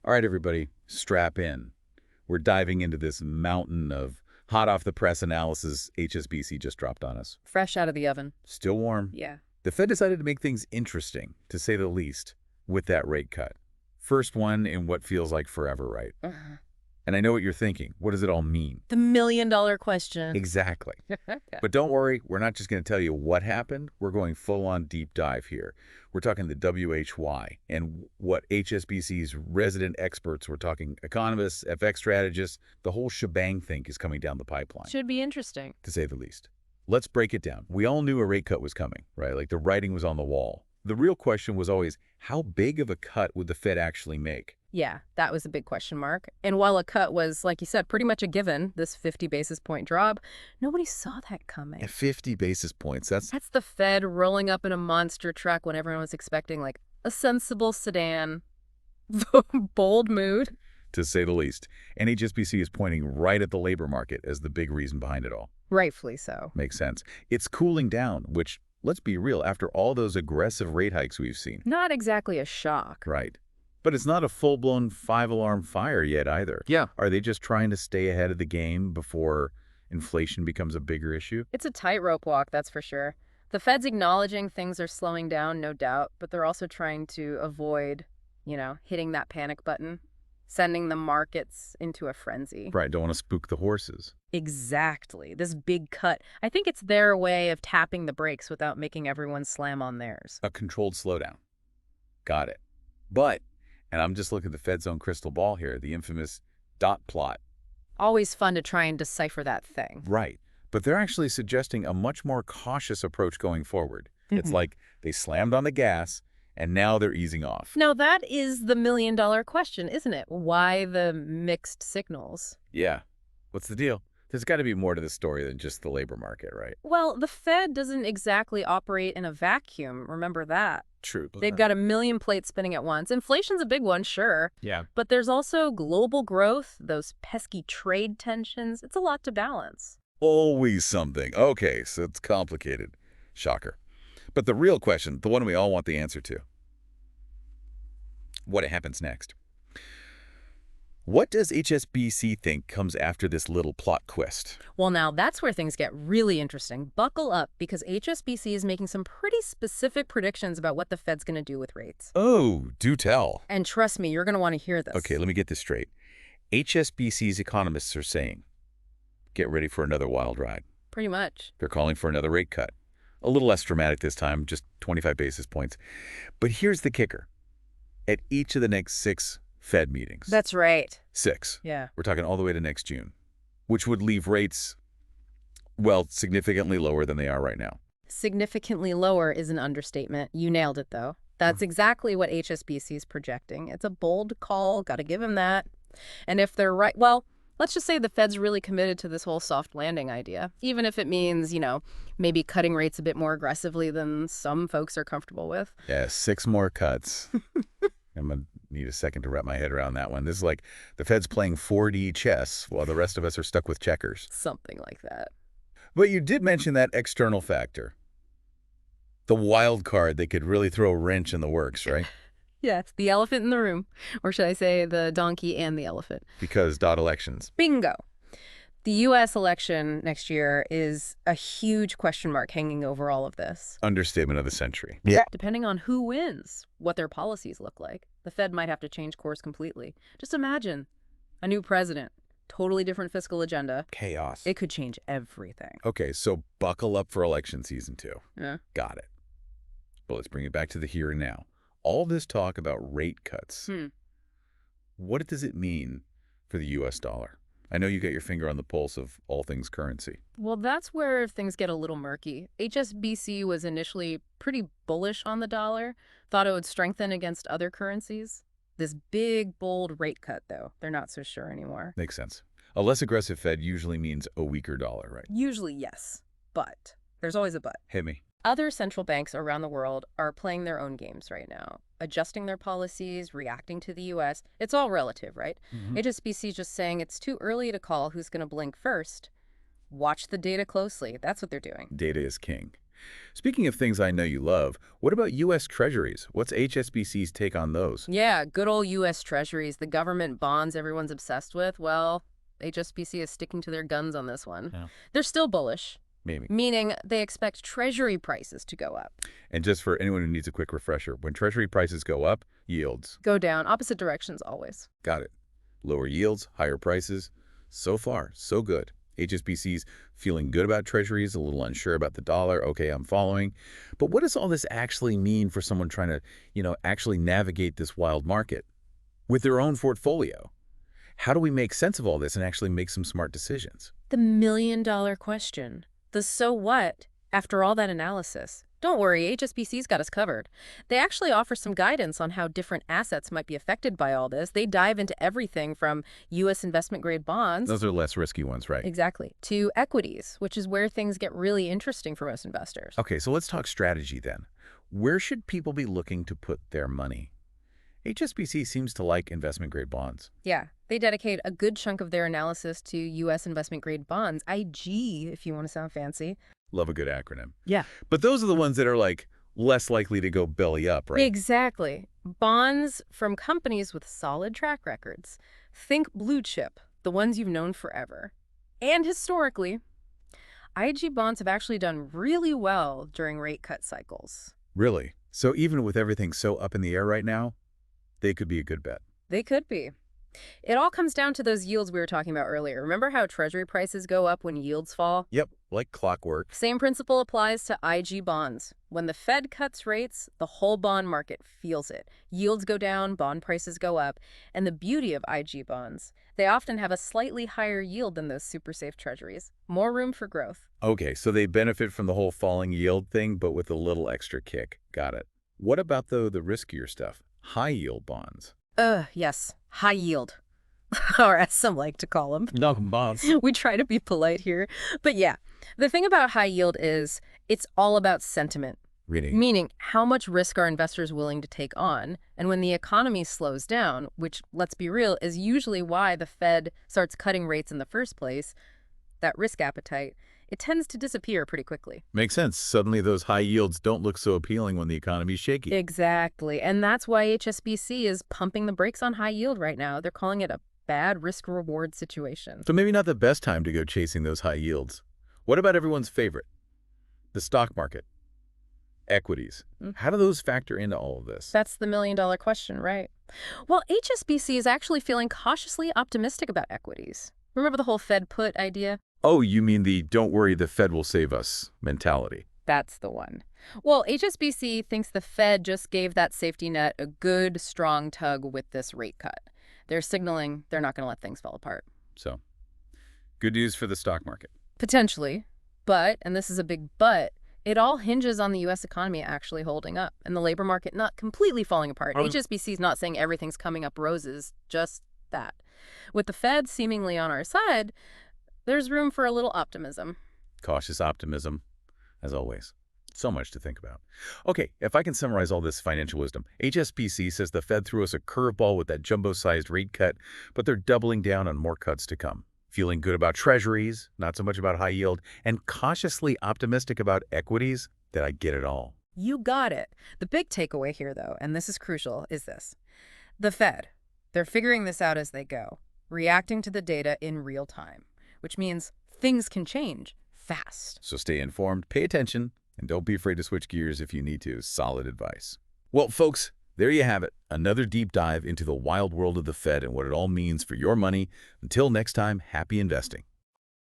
All right, everybody, strap in. We're diving into this mountain of hot-off-the-press analysis HSBC just dropped on us. Fresh out of the oven. Still warm. Yeah. The Fed decided to make things interesting, to say the least, with that rate cut. First one in what feels like forever, right? And I know what you're thinking. What does it all mean? The million-dollar question. Exactly. But don't worry, we're not just going to tell you what happened. We're going full-on deep dive here. We're talking the WHY and what HSBC's resident experts, we're talking economists, FX strategists, the whole shebang thing is coming down the pipeline. Should be interesting. To say the least. Let's break it down. We all knew a rate cut was coming, right? Like the writing was on the wall. The real question was always, how big of a cut would the Fed actually make? Yeah, that was a big question mark. And while a cut was, like you said, pretty much a given, this 50 basis point drop, nobody saw that coming. At 50 basis points, that's the Fed rolling up in a monster truck when everyone was expecting, like, a sensible sedan. Bold mood. to say the least. And HSBC is pointing right at the labor market as the big reason behind it all. Rightfully so. Makes sense. It's cooling down, which, let's be real, after all those aggressive rate hikes we've seen. Not exactly a shock. Right. But it's not a full-blown five-alarm fire yet either. Yeah. Are they just trying to stay ahead of the game before inflation becomes a bigger issue? It's a tightrope walk, that's for sure. The Fed's acknowledging things are slowing down, no doubt, but they're also trying to avoid, hitting that panic button, sending the markets into a frenzy. Right, don't want to spook the horses. Exactly. This big cut. I think it's their way of tapping the brakes without making everyone slam on theirs. A controlled slowdown. Got it. But, and I'm just looking at the Fed's own crystal ball here, the infamous dot plot. Always fun to try and decipher that thing. Right. But they're actually suggesting a much more cautious approach going forward. It's like they slammed on the gas, and now they're easing off. Now, that is the million-dollar question, isn't it? Why the mixed signals? Yeah. What's the deal? There's got to be more to this story than just the labor market, right? Well, the Fed doesn't exactly operate in a vacuum. Remember that. True. They've got a million plates spinning at once. Inflation's a big one, sure. Yeah. But there's also global growth, those pesky trade tensions. It's a lot to balance. Always something. Okay, so it's complicated. Shocker. But the real question, the one we all want the answer to. What happens next? What does HSBC think comes after this little plot twist? Well, now that's where things get really interesting. Buckle up, because HSBC is making some pretty specific predictions about what the Fed's going to do with rates. Oh, do tell. And trust me, you're going to want to hear this. Okay, let me get this straight. HSBC's economists are saying, get ready for another wild ride. Pretty much. They're calling for another rate cut. A little less dramatic this time, just 25 basis points. But here's the kicker. At each of the next 6 Fed meetings. That's right. 6. Yeah. We're talking all the way to next June, which would leave rates, well, significantly lower than they are right now. Significantly lower is an understatement. You nailed it, though. That's exactly what HSBC is projecting. It's a bold call. Got to give them that. And if they're right, well, let's just say the Fed's really committed to this whole soft landing idea, even if it means, maybe cutting rates a bit more aggressively than some folks are comfortable with. Yeah, 6 more cuts. I'm going to need a second to wrap my head around that one. This is like the Fed's playing 4D chess while the rest of us are stuck with checkers. Something like that. But you did mention that external factor. The wild card that could really throw a wrench in the works, right? Yes, the elephant in the room. Or should I say the donkey and the elephant? Because elections. Bingo. The U.S. election next year is a huge question mark hanging over all of this. Understatement of the century. Yeah. Depending on who wins, what their policies look like, the Fed might have to change course completely. Just imagine a new president, totally different fiscal agenda. Chaos. It could change everything. Okay, so buckle up for election season 2. Yeah. Got it. But let's bring it back to the here and now. All this talk about rate cuts. What does it mean for the U.S. dollar? I know you got your finger on the pulse of all things currency. Well, that's where things get a little murky. HSBC was initially pretty bullish on the dollar, thought it would strengthen against other currencies. This big, bold rate cut, though, they're not so sure anymore. Makes sense. A less aggressive Fed usually means a weaker dollar, right? Usually, yes. But there's always a but. Hit me. Other central banks around the world are playing their own games right now, adjusting their policies, reacting to the U.S. It's all relative, right? HSBC is just saying it's too early to call who's going to blink first. Watch the data closely. That's what they're doing. Data is king. Speaking of things I know you love, what about U.S. Treasuries? What's HSBC's take on those? Yeah, good old U.S. Treasuries, the government bonds everyone's obsessed with. Well, HSBC is sticking to their guns on this one. Yeah. They're still bullish, Maybe. meaning they expect Treasury prices to go up. And just for anyone who needs a quick refresher, when Treasury prices go up, yields. Go down, opposite directions always. Got it. Lower yields, higher prices. So far, so good. HSBC's feeling good about Treasuries, a little unsure about the dollar. Okay, I'm following. But what does all this actually mean for someone trying to, actually navigate this wild market with their own portfolio? How do we make sense of all this and actually make some smart decisions? The million-dollar question. The so what after all that analysis. Don't worry, HSBC's got us covered. They actually offer some guidance on how different assets might be affected by all this. They dive into everything from U.S. investment-grade bonds— Those are less risky ones, right? Exactly. —to equities, which is where things get really interesting for most investors. Okay, so let's talk strategy then. Where should people be looking to put their money? HSBC seems to like investment-grade bonds. Yeah, they dedicate a good chunk of their analysis to U.S. investment-grade bonds, IG, if you want to sound fancy. Love a good acronym. Yeah. But those are the ones that are less likely to go belly up, right? Exactly. Bonds from companies with solid track records. Think blue chip, the ones you've known forever. And historically, IG bonds have actually done really well during rate cut cycles. Really? So even with everything so up in the air right now, they could be a good bet. They could be. It all comes down to those yields we were talking about earlier. Remember how Treasury prices go up when yields fall? Yep, like clockwork. Same principle applies to IG bonds. When the Fed cuts rates, the whole bond market feels it. Yields go down, bond prices go up. And the beauty of IG bonds, they often have a slightly higher yield than those super safe Treasuries. More room for growth. Okay, so they benefit from the whole falling yield thing, but with a little extra kick. Got it. What about, though, the riskier stuff? High-yield bonds. Yes. High yield. Or as some like to call them. Knock bonds. We try to be polite here. But yeah, the thing about high yield is it's all about sentiment. Really? Meaning, how much risk are investors willing to take on? And when the economy slows down, which, let's be real, is usually why the Fed starts cutting rates in the first place, that risk appetite, it tends to disappear pretty quickly. Makes sense. Suddenly those high yields don't look so appealing when the economy's shaky. Exactly. And that's why HSBC is pumping the brakes on high yield right now. They're calling it a bad risk-reward situation. So maybe not the best time to go chasing those high yields. What about everyone's favorite? The stock market. Equities. How do those factor into all of this? That's the million-dollar question, right? Well, HSBC is actually feeling cautiously optimistic about equities. Remember the whole Fed put idea? Oh, you mean the don't worry, the Fed will save us mentality. That's the one. Well, HSBC thinks the Fed just gave that safety net a good, strong tug with this rate cut. They're signaling they're not going to let things fall apart. So, good news for the stock market. Potentially. But, and this is a big but, it all hinges on the U.S. economy actually holding up and the labor market not completely falling apart. HSBC is not saying everything's coming up roses, just that. With the Fed seemingly on our side, there's room for a little optimism. Cautious optimism, as always. So much to think about. Okay, if I can summarize all this financial wisdom, HSBC says the Fed threw us a curveball with that jumbo-sized rate cut, but they're doubling down on more cuts to come. Feeling good about treasuries, not so much about high yield, and cautiously optimistic about equities, that I get it all. You got it. The big takeaway here, though, and this is crucial, is this. The Fed, they're figuring this out as they go, reacting to the data in real time, which means things can change fast. So stay informed, pay attention, and don't be afraid to switch gears if you need to. Solid advice. Well, folks, there you have it. Another deep dive into the wild world of the Fed and what it all means for your money. Until next time, happy investing.